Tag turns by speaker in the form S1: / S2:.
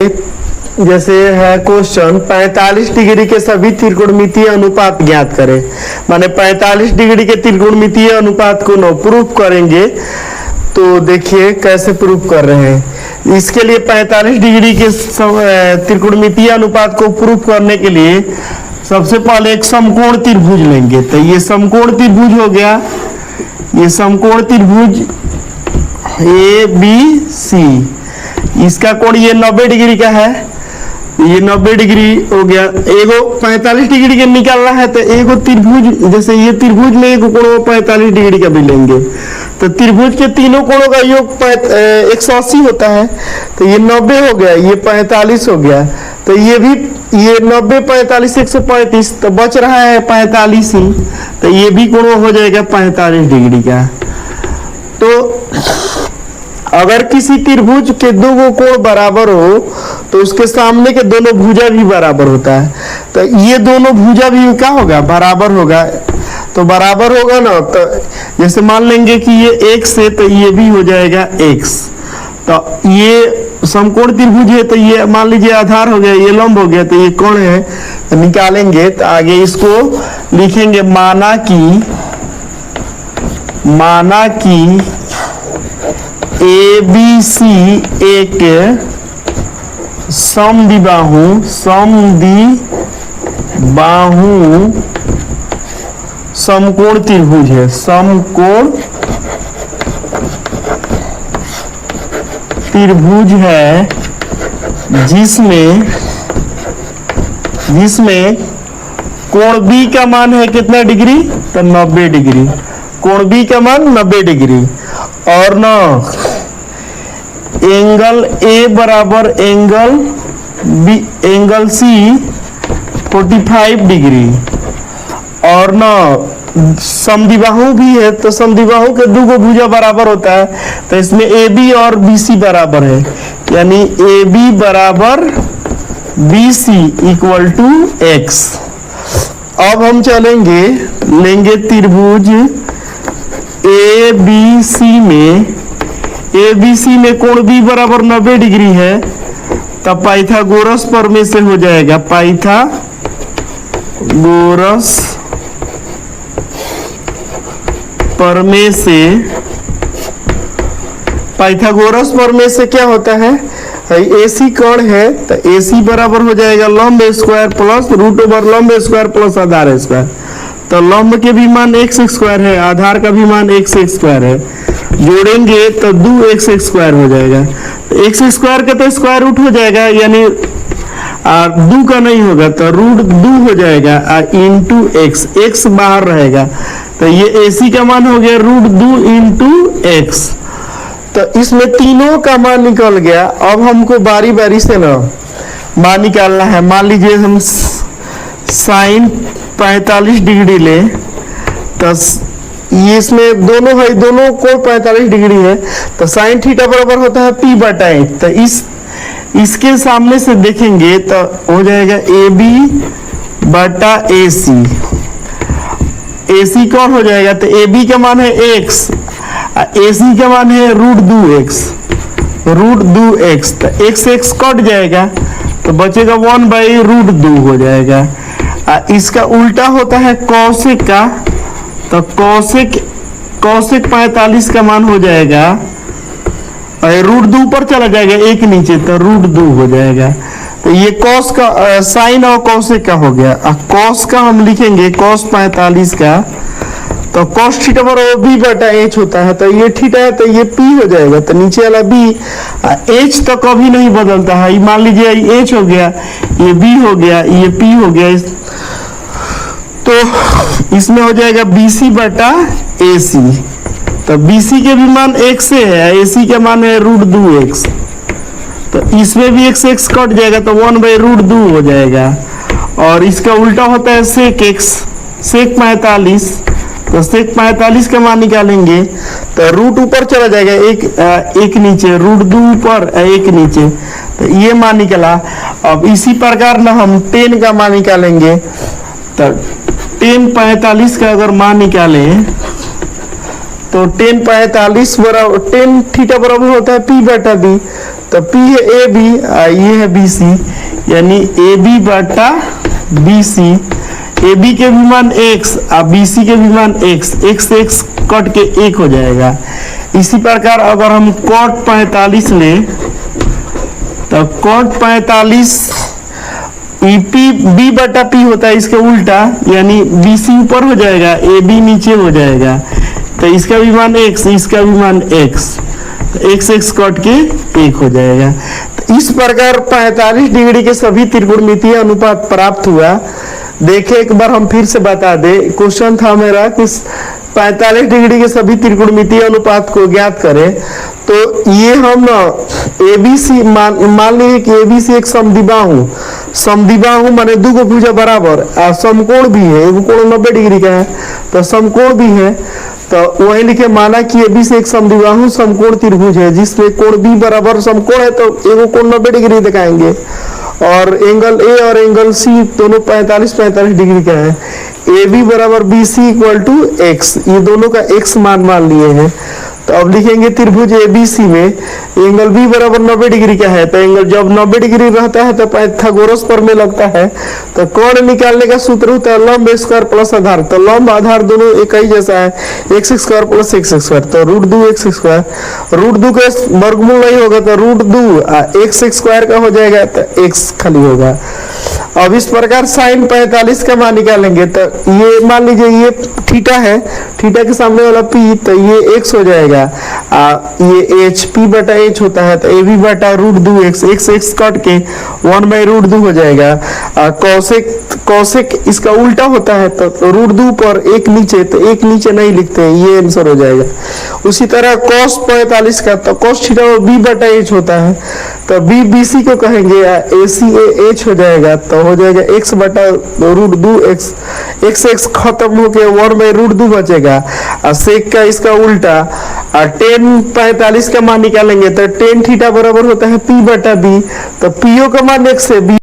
S1: जैसे है question 45 degree के सभी त्रिकोणमितीय अनुपात ज्ञात करें। माने 45 डिग्री के त्रिकोणमितीय अनुपात को न प्रूफ करेंगे तो देखिए कैसे प्रूफ कर रहे हैं। इसके लिए 45 डिग्री के त्रिकोणमितीय अनुपात को प्रूफ करने के लिए सबसे पहले एक समकोण त्रिभुज लेंगे। तो ये समकोण त्रिभुज हो गया, ये समकोण त्रिभुज ABC, इसका कोण ये 90 डिग्री का है, ये 90 डिग्री हो गया। एगो 45 डिग्री के निकालना है तो एगो त्रिभुज, जैसे ये त्रिभुज में एक कोण 45 डिग्री का भी लेंगे तो त्रिभुज के तीनों कोणों का योग 180 होता है। तो ये 90 हो गया, ये 45 हो गया, तो ये भी ये 90 45 135, तो बच रहा है 45 ही, तो ये भी कोण हो जाएगा 45 डिग्री का। तो अगर किसी त्रिभुज के दो कोण बराबर हो तो उसके सामने के दोनों भुजा भी बराबर होता है। तो ये दोनों भुजा भी क्या होगा, बराबर होगा। तो बराबर होगा ना, तो जैसे मान लेंगे कि ये x है तो ये भी हो जाएगा x। तो ये समकोण त्रिभुज है तो ये मान लीजिए आधार हो गया, ये लंब हो गया, तो ये कोण है तो निकालेंगे। तो आगे इसको लिखेंगे माना कि ABC एक समद्विबाहु समकोण त्रिभुज है, समकोण त्रिभुज है जिसमें कोण B का मान है कितना डिग्री, तो 90 डिग्री। कोण B का मान 90 डिग्री और ना एंगल A बराबर एंगल C 45 डिग्री और ना समद्विबाहु भी है, तो समद्विबाहु के दो भुजा बराबर होता है, तो इसमें AB और BC बराबर है, यानी AB बराबर BC इक्वल टू x। अब हम चलेंगे, लेंगे त्रिभुज ABC में कोण B बराबर 90 डिग्री है, तब पाइथागोरस प्रमेय से हो जाएगा, पाइथागोरस प्रमेय से क्या होता है, AC कोण है तो AC बराबर हो जाएगा लंब स्क्वायर प्लस रूट ओवर लंब स्क्वायर प्लस आधार स्क्वायर। तो लंब के भी मान x स्क्वायर है, आधार का भी मान x स्क्वायर है, जोड़ेंगे तो 2x स्क्वायर हो जाएगा। x स्क्वायर का तो स्क्वायर रूट हो जाएगा, यानी 2 का नहीं होगा तो रूट 2 हो जाएगा इंटू x बाहर रहेगा, तो ये AC का मान हो गया रूट 2 इंटू x। तो इसमें तीनों का मान निकल गया। अब हमको बारी बारी से ना मान निकालना है। मान लीजिए हम साइन 45 डिग्री ले, तो ये इसमें दोनों है, दोनों को 45 डिग्री है, तो साइन थीटा बराबर होता है p/8। तो इसके सामने से देखेंगे तो हो जाएगा AB/AC। AC कौन हो जाएगा, तो AB का मान है x, AC का मान है रूट 2x, तो x कट जाएगा तो बचेगा 1/√2 हो जाएगा। इसका उल्टा होता है कौशिक का, तो कौशिक 45 का मान हो जाएगा रूट 2 ऊपर चला जाएगा, एक नीचे, तो रूट 2 हो जाएगा। तो ये कॉस का साइन और कौशिक का हो गया। कॉस का हम लिखेंगे कॉस 45 का, तो कॉस थीटा बराबर b/h होता है, तो ये थीटा है तो ये p हो जाएगा, तो नीचे वाला b। h तो कभी नहीं बदलता है, मान लीजिए ये h हो गया, ये b हो गया, ये p हो गया, तो इसमें हो जाएगा BC/AC। तो BC के भी मान x है, AC का मान है रूट 2x, तो इसमें भी x कट जाएगा तो 1/√2 हो जाएगा। और इसका उल्टा होता है sec x, sec 45, तो sec 45 का मान निकालेंगे तो रूट ऊपर चला जाएगा, एक नीचे, रूट 2 ऊपर एक नीचे, तो ये मान निकला। अब इसी प्रकार ना हम tan का मान निकालेंगे, तो tan 45 का अगर मान निकालें तो tan 45 बराबर tan थीटा बराबर होता है p/b, तो पी है ए बी, ये है बी सी, यानी ए बी बटा बी सी। ए बी के भी मान x और बी सी के भी मान x, x से x कट के 1 हो जाएगा। इसी प्रकार अगर हम cot 45 लें तो cot 45 पी बी बटा पी होता है, इसके उल्टा, यानी बी सी ऊपर हो जाएगा, ए बी नीचे हो जाएगा। तो इसका भी मान x, इसका भी मान x, तो x x कट के 1 हो जाएगा। तो इस प्रकार 45 डिग्री के सभी त्रिकोणमितीय अनुपात प्राप्त हुआ। देखे एक बार हम फिर से बता दे, क्वेश्चन था मेरा कि 45 डिग्री के सभी त्रिकोणमितीय अनुपात को ज्ञात करें। तो ये हम ABC मान लीजिए कि ABC एक समद्विबाहु माने दो को भुजा बराबर, और समकोण भी है, एक कोण 90 डिग्री का है तो समकोण भी है। तो वही लिखे माना कि ABC एक समद्विबाहु समकोण त्रिभुज है जिसमें कोण B बराबर समकोण है, तो एगो कोण 90 डिग्री दिखाएंगे, और एंगल A और एंगल C दोनों 45 डिग्री का है। AB बराबर BC इक्वल टू x, ये दोनों का x मान लिए हैं। तो अब लिखेंगे त्रिभुज ABC में एंगल B बराबर 90 डिग्री का है, तो एंगल जब 90 डिग्री रहता है तो पाइथागोरस प्रमेय लगता है। तो कोण निकालने का सूत्र होता है लंब स्क्वायर प्लस आधार। तो लंब आधार दोनों एक ही जैसा है, x square plus x square, तो रूट 2 x स्क्वायर, रूट 2 का वर्गमूल नहीं होगा तो रूट 2 x स्क्वायर का हो जाएगा, तो x खाली होगा। अब इस प्रकार साइन 45 का मान निकालेंगे, तो ये मान लीजिए ये थीटा है, थीटा के सामने वाला p, तो ये x हो जाएगा, ये h p बटा h होता है, तो ए बी बटा रूट 2 x, x कट के 1 बाई रूट 2 हो जाएगा। कौशिक इसका उल्टा होता है, तो रूट 2 पर 1 नीचे, तो 1 नीचे नहीं लिखते हैं, ये आंसर हो जाएगा। उसी तरह cos 45 का, तो cos थीटा b बटा h होता है, तो b bc को कहेंगे, ac h हो जाएगा, तो हो जाएगा x बटा रूट 2 x, x खत्म होके 1 बाई रूट 2 बचेगा। और sec का इसका उल्टा, tan 45 का मान निकालेंगे, तो tan थीटा बराबर होता है p बटा b, तो po का मान x है, b